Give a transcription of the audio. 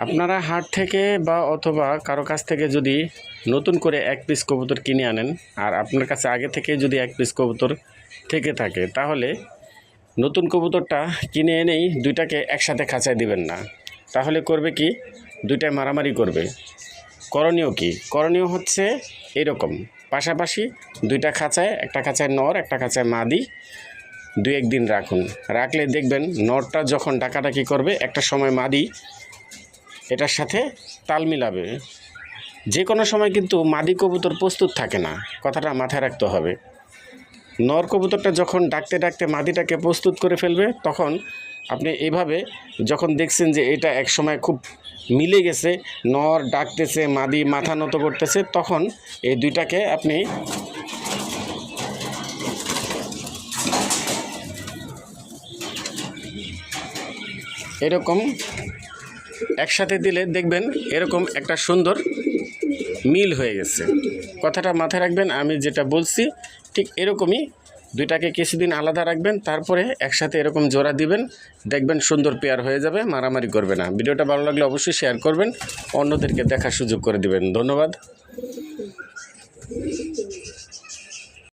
আপনারা হাট থেকে বা অথবা কারো কাছ থেকে যদি নতুন করে এক পিস কবুতর কিনে আনেন আর আপনার কাছে আগে থেকে যদি এক পিস কবুতর থেকে থাকে, তাহলে নতুন কবুতরটা কিনে এনেই দুইটাকে একসাথে খাঁচায় দিবেন না। তাহলে করবে কি, দুইটায় মারামারি করবে। করণীয় কি? করণীয় হচ্ছে এরকম, পাশাপাশি দুইটা খাঁচায়, একটা খাঁচায় নর, একটা খাঁচায় মাদি, 2-1 দিন রাখুন। রাখলে দেখবেন নরটা যখন ডাকাডাকি করবে, একটা সময় মাদি এটার সাথে তাল মিলাবে। যে কোনো সময় কিন্তু মাদি কবুতর প্রস্তুত থাকে না, কথাটা মাথায় রাখতে হবে। নর কবুতরটা যখন ডাকতে ডাকতে মাদিটাকে প্রস্তুত করে ফেলবে, তখন আপনি এইভাবে যখন দেখছেন যে এটা এক সময় খুব মিলে গেছে, নর ডাকতেছে, মাদি মাথা নত করতেছে, তখন এই দুইটাকে আপনি এরকম একসাথে দিলে দেখবেন এরকম একটা সুন্দর মিল হয়ে গেছে। কথাটা মাথায় রাখবেন, আমি যেটা বলছি ঠিক এরকমই। দুইটাকে কিছুদিন আলাদা রাখবেন, তারপরে একসাথে এরকম জোড়া দিবেন, দেখবেন সুন্দর পেয়ার হয়ে যাবে, মারামারি করবে না। ভিডিওটা ভালো লাগলে অবশ্যই শেয়ার করবেন, অন্যদেরকে দেখার সুযোগ করে দিবেন। ধন্যবাদ।